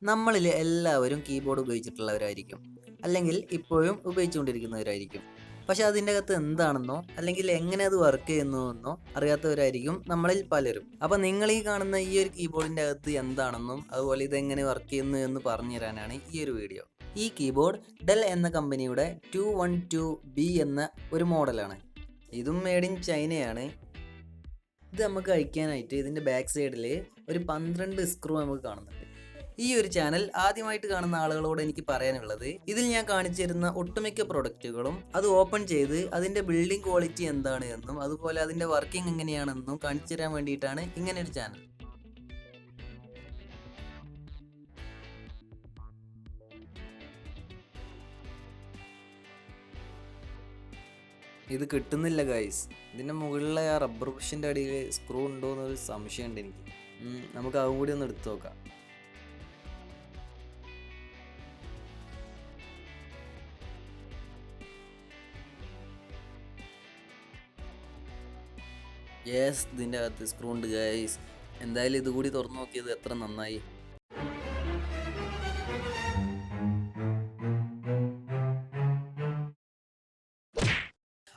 നമ്മളിൽ എല്ലാവരും കീബോർഡ് ഉപയോഗിച്ചിട്ടുള്ളവരായിരിക്കും, അല്ലെങ്കിൽ ഇപ്പോഴും ഉപയോഗിച്ചുകൊണ്ടിരിക്കുന്നവരായിരിക്കും. പക്ഷെ അതിൻ്റെ അകത്ത് എന്താണെന്നോ അല്ലെങ്കിൽ എങ്ങനെ അത് വർക്ക് ചെയ്യുന്നുവെന്നോ അറിയാത്തവരായിരിക്കും നമ്മളിൽ പലരും. അപ്പം നിങ്ങൾ ഈ കാണുന്ന ഈ ഒരു കീബോർഡിൻ്റെ അകത്ത് എന്താണെന്നും അതുപോലെ ഇതെങ്ങനെ വർക്ക് ചെയ്യുന്നു എന്ന് പറഞ്ഞു തരാനാണ് ഈ ഒരു വീഡിയോ. ഈ കീബോർഡ് ഡെൽ എന്ന കമ്പനിയുടെ 212B എന്ന ഒരു മോഡലാണ്. ഇതും മെയ്ഡ് ഇൻ ചൈനയാണ്. ഇത് നമുക്ക് അഴിക്കാനായിട്ട് ഇതിൻ്റെ ബാക്ക് സൈഡിൽ ഒരു 12 സ്ക്രൂ നമുക്ക് കാണുന്നുണ്ട്. ഈ ഒരു ചാനൽ ആദ്യമായിട്ട് കാണുന്ന ആളുകളോട് എനിക്ക് പറയാനുള്ളത്, ഇതിൽ ഞാൻ കാണിച്ചു തരുന്ന ഒട്ടുമിക്ക പ്രൊഡക്റ്റുകളും അത് ഓപ്പൺ ചെയ്ത് അതിൻ്റെ ബിൽഡിംഗ് ക്വാളിറ്റി എന്താണ് എന്നും അതുപോലെ അതിൻ്റെ വർക്കിംഗ് എങ്ങനെയാണെന്നും കാണിച്ചു തരാൻ വേണ്ടിയിട്ടാണ് ഇങ്ങനെ ഒരു ചാനൽ. ഇത് കിട്ടുന്നില്ല ഗൈസ്. ഇതിൻ്റെ മുകളിലെ ആ റബ്ബർ ബുഷിൻ്റെ അടിയിൽ സ്ക്രൂ ഉണ്ടോ എന്നൊരു സംശയമുണ്ട് എനിക്ക്. നമുക്ക് അതും കൂടി ഒന്ന് എടുത്തു നോക്കാം. യെസ്, ഇതിൻ്റെ അകത്ത് സ്ക്രൂ ഉണ്ട് ഗൈസ്. എന്തായാലും ഇതുകൂടി തുറന്നു നോക്കിയത് എത്ര നന്നായി.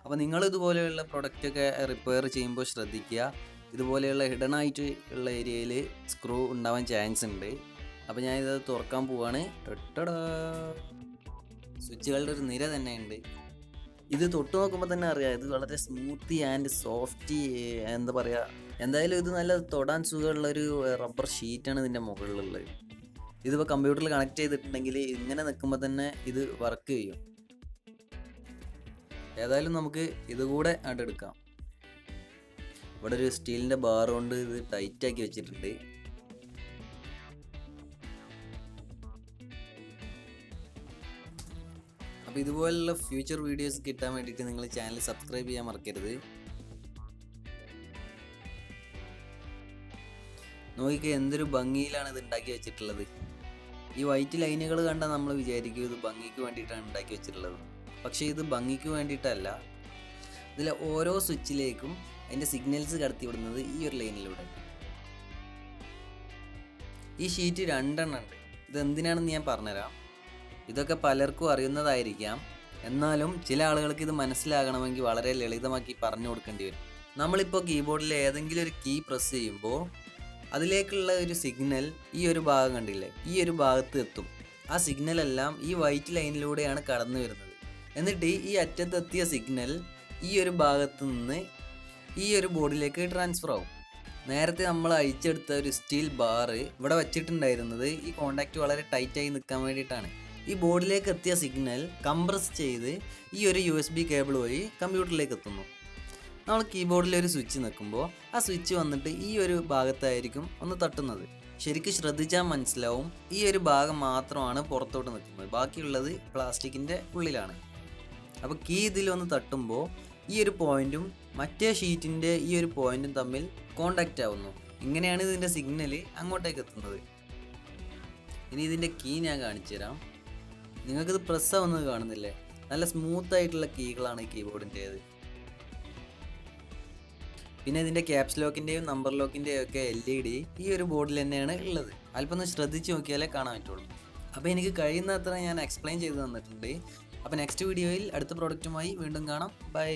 അപ്പോൾ നിങ്ങൾ ഇതുപോലെയുള്ള പ്രൊഡക്റ്റൊക്കെ റിപ്പയർ ചെയ്യുമ്പോൾ ശ്രദ്ധിക്കുക, ഇതുപോലെയുള്ള ഹിഡൻ ആയിട്ട് ഉള്ള ഏരിയയിൽ സ്ക്രൂ ഉണ്ടാവാൻ ചാൻസ് ഉണ്ട്. അപ്പോൾ ഞാനിത് തുറക്കാൻ പോവാണ്. സ്വിച്ചുകളുടെ ഒരു നിര തന്നെ ഉണ്ട്. ഇത് തൊട്ട് നോക്കുമ്പോൾ തന്നെ അറിയാം, ഇത് വളരെ സ്മൂത്തി ആൻഡ് സോഫ്റ്റി, എന്താ പറയുക, എന്തായാലും ഇത് നല്ല തൊടാൻ സുഖമുള്ളൊരു റബ്ബർ ഷീറ്റാണ് ഇതിൻ്റെ മുകളിലുള്ളത്. ഇതിപ്പോൾ കമ്പ്യൂട്ടറിൽ കണക്ട് ചെയ്തിട്ടുണ്ടെങ്കിൽ ഇങ്ങനെ നിൽക്കുമ്പോൾ തന്നെ ഇത് വർക്ക് ചെയ്യും. ഏതായാലും നമുക്ക് ഇതുകൂടെ എടുക്കാം. ഇവിടെ ഒരു സ്റ്റീലിൻ്റെ ബാർ കൊണ്ട് ഇത് ടൈറ്റാക്കി വെച്ചിട്ടുണ്ട്. അപ്പോൾ ഇതുപോലുള്ള ഫ്യൂച്ചർ വീഡിയോസ് കിട്ടാൻ വേണ്ടിയിട്ട് നിങ്ങൾ ചാനൽ സബ്സ്ക്രൈബ് ചെയ്യാൻ മറക്കരുത്. നോക്കിക്കുക എന്തൊരു ഭംഗിയിലാണ് ഇത് ഉണ്ടാക്കി വെച്ചിട്ടുള്ളത്. ഈ വൈറ്റ് ലൈനുകൾ കണ്ടാൽ നമ്മൾ വിചാരിക്കും ഇത് ഭംഗിക്ക് വേണ്ടിയിട്ടാണ് ഉണ്ടാക്കി വെച്ചിട്ടുള്ളത്. പക്ഷേ ഇത് ഭംഗിക്ക് വേണ്ടിയിട്ടല്ല. ഇതിലെ ഓരോ സ്വിച്ചിലേക്കും അതിൻ്റെ സിഗ്നൽസ് കടത്തിവിടുന്നത് ഈ ഒരു ലൈനിലൂടെ. ഈ ഷീറ്റ് 2 എണ്ണം ഉണ്ട്. ഇതെന്തിനാണെന്ന് ഞാൻ പറഞ്ഞുതരാം. ഇതൊക്കെ പലർക്കും അറിയുന്നതായിരിക്കാം, എന്നാലും ചില ആളുകൾക്ക് ഇത് മനസ്സിലാകണമെങ്കിൽ വളരെ ലളിതമാക്കി പറഞ്ഞു കൊടുക്കേണ്ടി വരും. നമ്മളിപ്പോൾ കീബോർഡിൽ ഏതെങ്കിലും ഒരു കീ പ്രസ് ചെയ്യുമ്പോൾ അതിലേക്കുള്ള ഒരു സിഗ്നൽ ഈ ഒരു ഭാഗം കണ്ടില്ലേ, ഈ ഒരു ഭാഗത്ത് എത്തും. ആ സിഗ്നലെല്ലാം ഈ വൈറ്റ് ലൈനിലൂടെയാണ് കടന്നു വരുന്നത്. എന്നിട്ട് ഈ അറ്റത്തെത്തിയ സിഗ്നൽ ഈ ഒരു ഭാഗത്ത് നിന്ന് ഈ ഒരു ബോർഡിലേക്ക് ട്രാൻസ്ഫർ ആവും. നേരത്തെ നമ്മൾ അഴിച്ചെടുത്ത ഒരു സ്റ്റീൽ ബാർ ഇവിടെ വെച്ചിട്ടുണ്ടായിരുന്നത് ഈ കോണ്ടാക്റ്റ് വളരെ ടൈറ്റായി നിൽക്കാൻ വേണ്ടിയിട്ടാണ്. ഈ ബോർഡിലേക്ക് എത്തിയ സിഗ്നൽ കംപ്രസ് ചെയ്ത് ഈ ഒരു USB കേബിൾ വഴി കമ്പ്യൂട്ടറിലേക്ക് എത്തുന്നു. നമ്മൾ കീബോർഡിൽ ഒരു സ്വിച്ച് നിൽക്കുമ്പോൾ ആ സ്വിച്ച് വന്നിട്ട് ഈ ഒരു ഭാഗത്തായിരിക്കും ഒന്ന് തട്ടുന്നത്. ശരിക്കും ശ്രദ്ധിച്ചാൽ മനസ്സിലാവും, ഈ ഒരു ഭാഗം മാത്രമാണ് പുറത്തോട്ട് നിൽക്കുന്നത്, ബാക്കിയുള്ളത് പ്ലാസ്റ്റിക്കിൻ്റെ ഉള്ളിലാണ്. അപ്പോൾ കീ ഇതിൽ വന്ന് തട്ടുമ്പോൾ ഈ ഒരു പോയിന്റും മറ്റേ ഷീറ്റിൻ്റെ ഈ ഒരു പോയിന്റും തമ്മിൽ കോണ്ടാക്റ്റ് ആവുന്നു. ഇങ്ങനെയാണ് ഇതിൻ്റെ സിഗ്നൽ അങ്ങോട്ടേക്ക് എത്തുന്നത്. ഇനി ഇതിൻ്റെ കീ ഞാൻ കാണിച്ചു തരാം. നിങ്ങൾക്കിത് പ്രസ് ആവുന്നത് കാണുന്നില്ലേ? നല്ല സ്മൂത്ത് ആയിട്ടുള്ള കീകളാണ് ഈ കീബോർഡിൻ്റേത്. പിന്നെ ഇതിൻ്റെ ക്യാപ്സ് ലോക്കിൻ്റെയും നമ്പർ ലോക്കിൻ്റെയും ഒക്കെ LED ഈ ഒരു ബോർഡിൽ തന്നെയാണ് ഉള്ളത്. അല്പം ഒന്ന് ശ്രദ്ധിച്ച് നോക്കിയാലേ കാണാൻ പറ്റുള്ളൂ. അപ്പോൾ എനിക്ക് കഴിയുന്നത്ര ഞാൻ എക്സ്പ്ലെയിൻ ചെയ്ത് തന്നിട്ടുണ്ട്. അപ്പോൾ നെക്സ്റ്റ് വീഡിയോയിൽ അടുത്ത പ്രോഡക്റ്റുമായി വീണ്ടും കാണാം. ബൈ.